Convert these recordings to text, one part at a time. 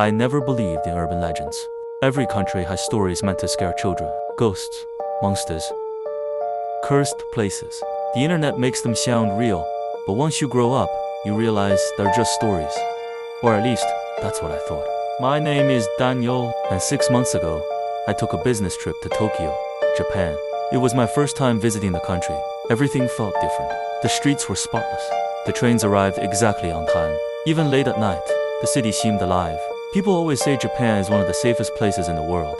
I never believed in urban legends. Every country has stories meant to scare children. Ghosts, monsters, cursed places. The internet makes them sound real, but once you grow up, you realize they're just stories. Or at least, that's what I thought. My name is Daniel, and 6 months ago, I took a business trip to Tokyo, Japan. It was my first time visiting the country. Everything felt different. The streets were spotless. The trains arrived exactly on time. Even late at night, the city seemed alive. People always say Japan is one of the safest places in the world.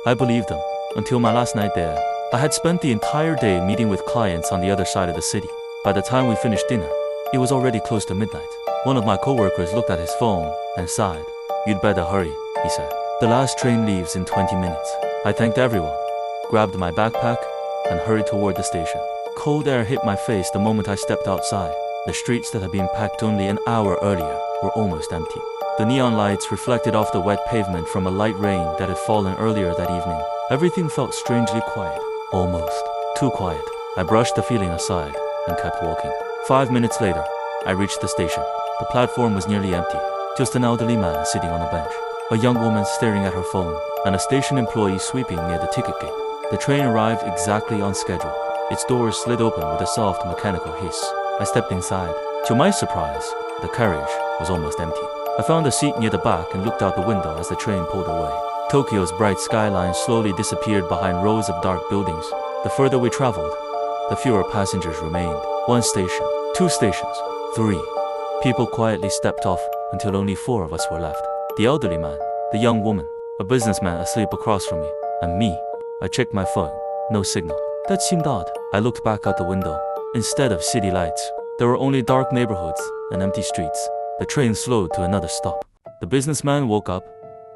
I believed them, until my last night there. I had spent the entire day meeting with clients on the other side of the city. By the time we finished dinner, it was already close to midnight. One of my coworkers looked at his phone and sighed. "You'd better hurry," he said. "The last train leaves in 20 minutes. I thanked everyone, grabbed my backpack, and hurried toward the station. Cold air hit my face the moment I stepped outside. The streets that had been packed only an hour earlier were almost empty. The neon lights reflected off the wet pavement from a light rain that had fallen earlier that evening. Everything felt strangely quiet, almost too quiet. I brushed the feeling aside and kept walking. 5 minutes later, I reached the station. The platform was nearly empty, just an elderly man sitting on a bench, a young woman staring at her phone, and a station employee sweeping near the ticket gate. The train arrived exactly on schedule. Its doors slid open with a soft mechanical hiss. I stepped inside. To my surprise, the carriage was almost empty. I found a seat near the back and looked out the window as the train pulled away. Tokyo's bright skyline slowly disappeared behind rows of dark buildings. The further we traveled, the fewer passengers remained. 1 station, 2 stations, 3. People quietly stepped off until only 4 of us were left. The elderly man, the young woman, a businessman asleep across from me, and me. I checked my phone. No signal. That seemed odd. I looked back out the window. Instead of city lights, there were only dark neighborhoods and empty streets. The train slowed to another stop. The businessman woke up,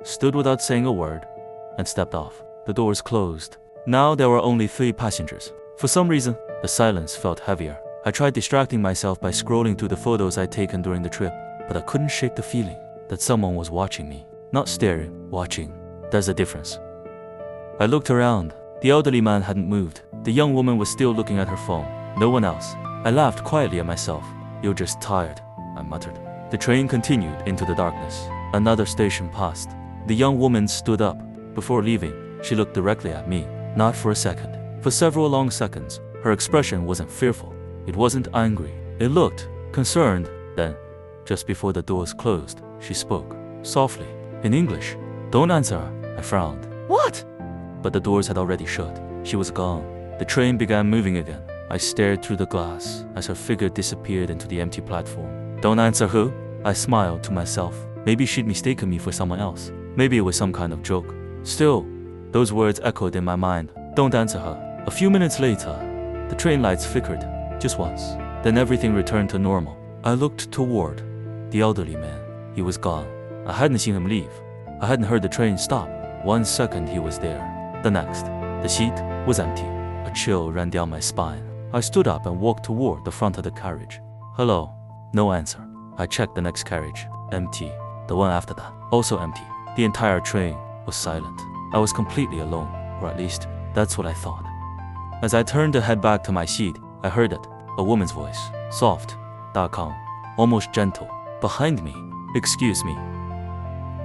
stood without saying a word, and stepped off. The doors closed. Now there were only 3 passengers. For some reason, the silence felt heavier. I tried distracting myself by scrolling through the photos I'd taken during the trip, but I couldn't shake the feeling that someone was watching me. Not staring, watching. There's a difference. I looked around. The elderly man hadn't moved. The young woman was still looking at her phone. No one else. I laughed quietly at myself. "You're just tired," I muttered. The train continued into the darkness. Another station passed. The young woman stood up. Before leaving, she looked directly at me. Not for a second. For several long seconds, her expression wasn't fearful. It wasn't angry. It looked concerned. Then, just before the doors closed, she spoke, softly, in English. "Don't answer her," I frowned. "What?" But the doors had already shut. She was gone. The train began moving again. I stared through the glass as her figure disappeared into the empty platform. "Don't answer who?" I smiled to myself. Maybe she'd mistaken me for someone else. Maybe it was some kind of joke. Still, those words echoed in my mind. Don't answer her. A few minutes later, the train lights flickered, just once. Then everything returned to normal. I looked toward the elderly man. He was gone. I hadn't seen him leave. I hadn't heard the train stop. 1 second he was there. The next, the seat was empty. A chill ran down my spine. I stood up and walked toward the front of the carriage. "Hello." No answer. I checked the next carriage. Empty. The one after that, also empty. The entire train was silent. I was completely alone, or at least, that's what I thought. As I turned to head back to my seat, I heard it. A woman's voice. Soft, calm, almost gentle. Behind me. "Excuse me."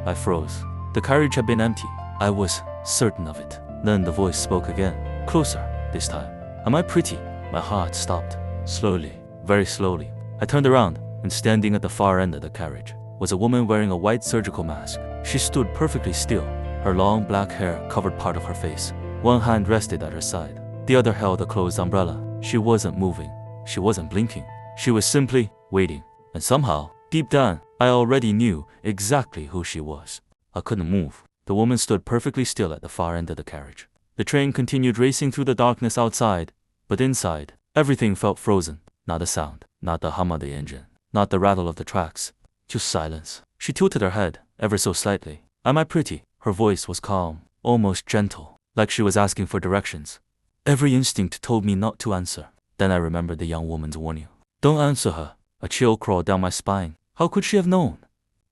I froze. The carriage had been empty. I was certain of it. Then the voice spoke again. Closer, this time. "Am I pretty?" My heart stopped. Slowly, very slowly. I turned around, and standing at the far end of the carriage was a woman wearing a white surgical mask. She stood perfectly still. Her long black hair covered part of her face. One hand rested at her side. The other held a closed umbrella. She wasn't moving. She wasn't blinking. She was simply waiting. And somehow, deep down, I already knew exactly who she was. I couldn't move. The woman stood perfectly still at the far end of the carriage. The train continued racing through the darkness outside, but inside, everything felt frozen. Not a sound, not the hum of the engine, not the rattle of the tracks, just silence. She tilted her head, ever so slightly. "Am I pretty?" Her voice was calm, almost gentle, like she was asking for directions. Every instinct told me not to answer. Then I remembered the young woman's warning. "Don't answer her." A chill crawled down my spine. How could she have known?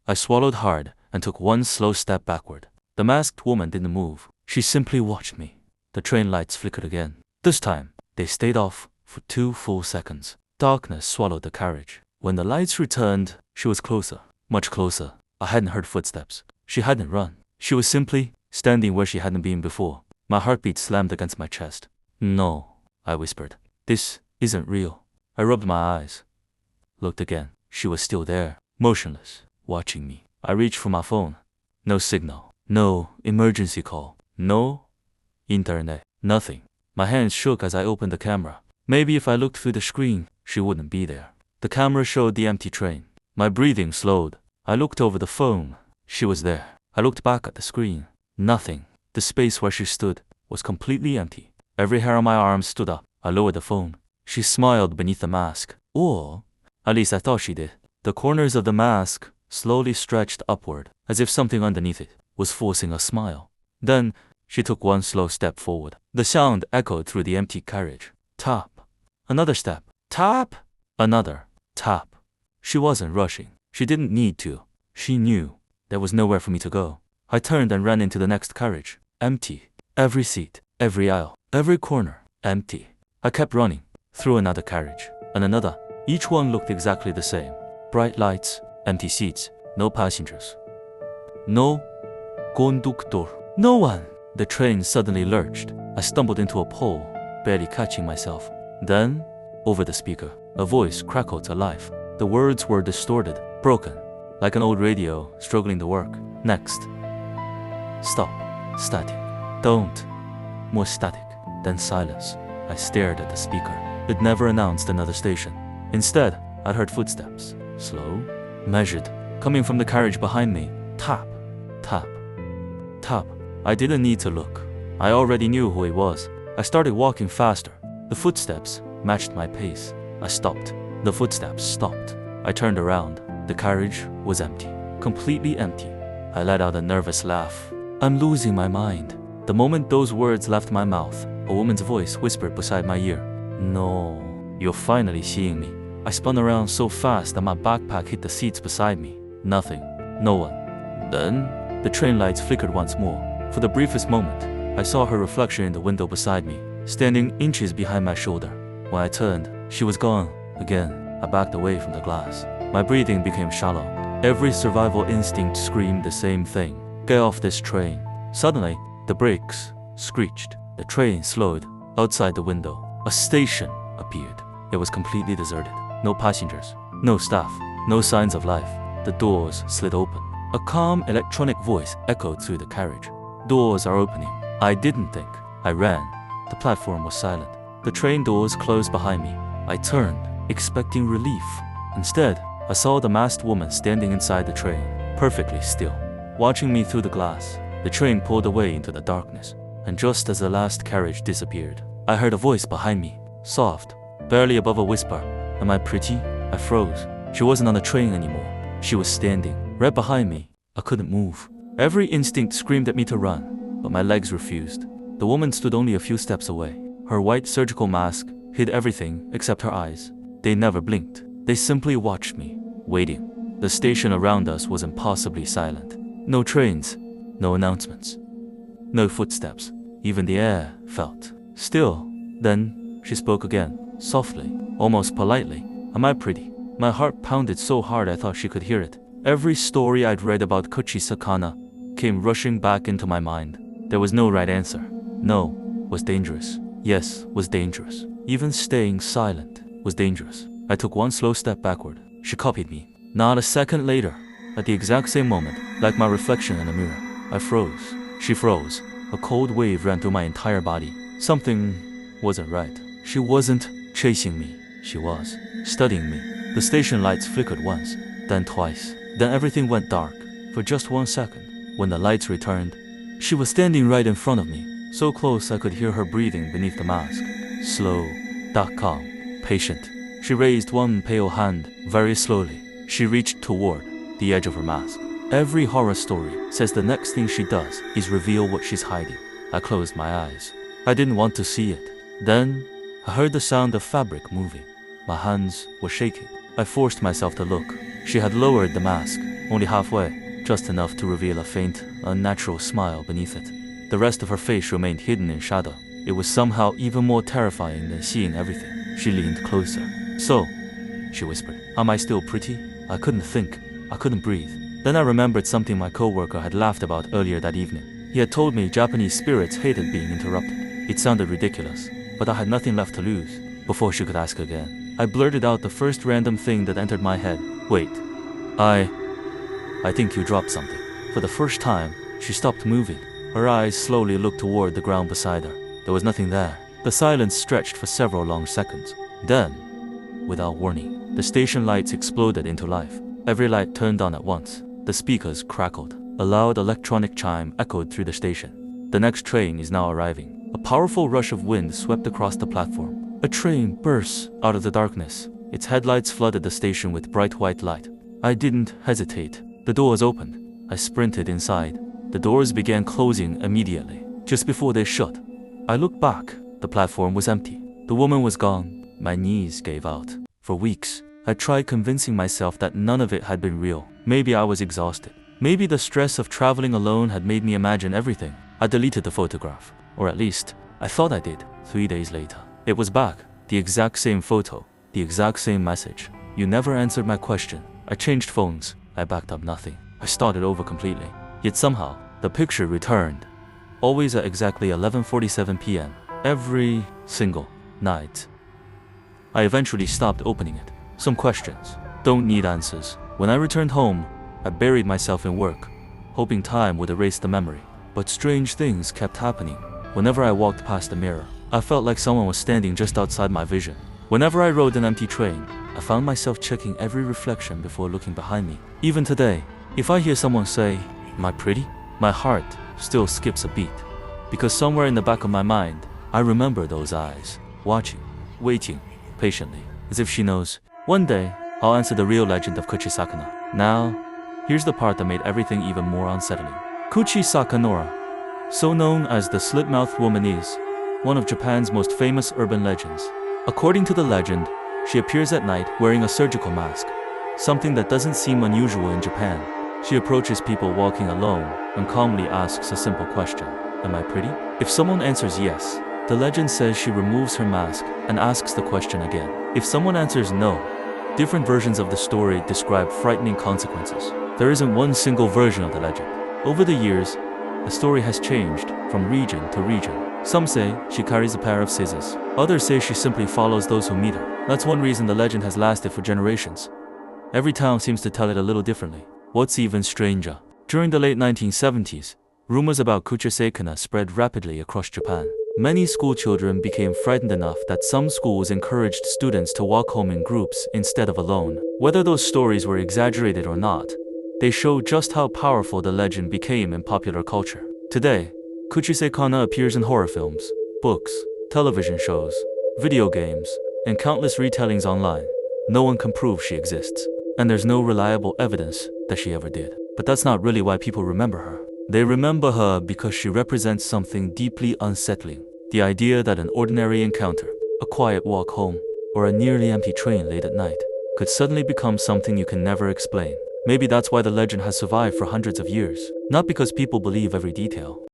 I swallowed hard and took 1 slow step backward. The masked woman didn't move. She simply watched me. The train lights flickered again. This time, they stayed off for 2 full seconds. Darkness swallowed the carriage. When the lights returned, she was closer, much closer. I hadn't heard footsteps, She hadn't run. She was simply standing where she hadn't been before. My heartbeat slammed against my chest. No, I whispered. This isn't real. I rubbed my eyes. Looked again. She was still there, motionless, watching me. I reached for my phone. No signal. No emergency call. No internet. Nothing. My hands shook as I opened the camera. Maybe if I looked through the screen, she wouldn't be there. The camera showed the empty train. My breathing slowed. I looked over the phone. She was there. I looked back at the screen. Nothing. The space where she stood was completely empty. Every hair on my arm stood up. I lowered the phone. She smiled beneath the mask. Or, at least I thought she did. The corners of the mask slowly stretched upward, as if something underneath it was forcing a smile. Then, she took one slow step forward. The sound echoed through the empty carriage. Tap. Another step. Tap. Another. Tap. She wasn't rushing. She didn't need to. She knew there was nowhere for me to go. I turned and ran into the next carriage. Empty. Every seat, every aisle, every corner, empty. I kept running, through another carriage, and another. Each one looked exactly the same. Bright lights, empty seats, no passengers. No conductor. No one. The train suddenly lurched. I stumbled into a pole, barely catching myself. Then, over the speaker, a voice crackled to life. The words were distorted, broken, like an old radio struggling to work. Next. Stop. Static. Don't. More static. Then silence. I stared at the speaker. It never announced another station. Instead, I'd heard footsteps. Slow. Measured. Coming from the carriage behind me. Tap. Tap. Tap. I didn't need to look. I already knew who he was. I started walking faster. The footsteps matched my pace. I stopped. The footsteps stopped. I turned around. The carriage was empty. Completely empty. I let out a nervous laugh. I'm losing my mind. The moment those words left my mouth, a woman's voice whispered beside my ear. No, you're finally seeing me. I spun around so fast that my backpack hit the seats beside me. Nothing. No one. Then, the train lights flickered once more. For the briefest moment, I saw her reflection in the window beside me, standing inches behind my shoulder. When I turned, she was gone. Again, I backed away from the glass. My breathing became shallow. Every survival instinct screamed the same thing. Get off this train. Suddenly, the brakes screeched. The train slowed. Outside the window, a station appeared. It was completely deserted. No passengers, no staff, no signs of life. The doors slid open. A calm electronic voice echoed through the carriage. Doors are opening. I didn't think. I ran. The platform was silent. The train doors closed behind me. I turned, expecting relief. Instead, I saw the masked woman standing inside the train, perfectly still, watching me through the glass. The train pulled away into the darkness, and just as the last carriage disappeared, I heard a voice behind me, soft, barely above a whisper. Am I pretty? I froze. She wasn't on the train anymore. She was standing, right behind me. I couldn't move. Every instinct screamed at me to run, but my legs refused. The woman stood only a few steps away. Her white surgical mask hid everything except her eyes. They never blinked. They simply watched me, waiting. The station around us was impossibly silent. No trains, no announcements, no footsteps. Even the air felt still. Then she spoke again, softly, almost politely. Am I pretty? My heart pounded so hard I thought she could hear it. Every story I'd read about Kuchi Sakana came rushing back into my mind. There was no right answer. No was dangerous. Yes was dangerous. Even staying silent was dangerous. I took one slow step backward. She copied me. Not a second later, at the exact same moment, like my reflection in a mirror, I froze. She froze. A cold wave ran through my entire body. Something wasn't right. She wasn't chasing me. She was studying me. The station lights flickered once, then twice. Then everything went dark for just 1 second. When the lights returned, she was standing right in front of me, so close I could hear her breathing beneath the mask. Slow, dark, calm, patient. She raised one pale hand very slowly. She reached toward the edge of her mask. Every horror story says the next thing she does is reveal what she's hiding. I closed my eyes. I didn't want to see it. Then, I heard the sound of fabric moving. My hands were shaking. I forced myself to look. She had lowered the mask, only halfway, just enough to reveal a faint, unnatural smile beneath it. The rest of her face remained hidden in shadow. It was somehow even more terrifying than seeing everything. She leaned closer. So, she whispered, am I still pretty? I couldn't think. I couldn't breathe. Then I remembered something my coworker had laughed about earlier that evening. He had told me Japanese spirits hated being interrupted. It sounded ridiculous, but I had nothing left to lose. Before she could ask again, I blurted out the first random thing that entered my head. Wait. I think you dropped something. For the first time, she stopped moving. Her eyes slowly looked toward the ground beside her. There was nothing there. The silence stretched for several long seconds. Then, without warning, the station lights exploded into life. Every light turned on at once. The speakers crackled. A loud electronic chime echoed through the station. The next train is now arriving. A powerful rush of wind swept across the platform. A train burst out of the darkness. Its headlights flooded the station with bright white light. I didn't hesitate. The doors opened. I sprinted inside. The doors began closing immediately. Just before they shut, I looked back. The platform was empty. The woman was gone. My knees gave out. For weeks, I tried convincing myself that none of it had been real. Maybe I was exhausted. Maybe the stress of traveling alone had made me imagine everything. I deleted the photograph. Or at least, I thought I did. 3 days later, it was back. The exact same photo. The exact same message. You never answered my question. I changed phones. I backed up nothing. I started over completely. Yet somehow, the picture returned. Always at exactly 11:47 p.m. Every single night. I eventually stopped opening it. Some questions. Don't need answers. When I returned home, I buried myself in work, hoping time would erase the memory. But strange things kept happening. Whenever I walked past the mirror, I felt like someone was standing just outside my vision. Whenever I rode an empty train, I found myself checking every reflection before looking behind me. Even today, if I hear someone say, "Am I pretty?" my heart still skips a beat. Because somewhere in the back of my mind, I remember those eyes, watching, waiting, patiently, as if she knows, one day, I'll answer the real legend of Kuchi Sakana. Now, here's the part that made everything even more unsettling. Kuchi Sakanora, so known as the Slit-Mouthed woman, is one of Japan's most famous urban legends. According to the legend, she appears at night wearing a surgical mask, something that doesn't seem unusual in Japan. She approaches people walking alone and calmly asks a simple question. Am I pretty? If someone answers yes, the legend says she removes her mask and asks the question again. If someone answers no, different versions of the story describe frightening consequences. There isn't one single version of the legend. Over the years, the story has changed from region to region. Some say she carries a pair of scissors. Others say she simply follows those who meet her. That's one reason the legend has lasted for generations. Every town seems to tell it a little differently. What's even stranger? During the late 1970s, rumors about Kuchi Sakana spread rapidly across Japan. Many school children became frightened enough that some schools encouraged students to walk home in groups instead of alone. Whether those stories were exaggerated or not, they show just how powerful the legend became in popular culture. Today, Kuchi Sakana appears in horror films, books, television shows, video games, and countless retellings online. No one can prove she exists, and there's no reliable evidence that she ever did. But that's not really why people remember her. They remember her because she represents something deeply unsettling. The idea that an ordinary encounter, a quiet walk home, or a nearly empty train late at night, could suddenly become something you can never explain. Maybe that's why the legend has survived for hundreds of years. Not because people believe every detail,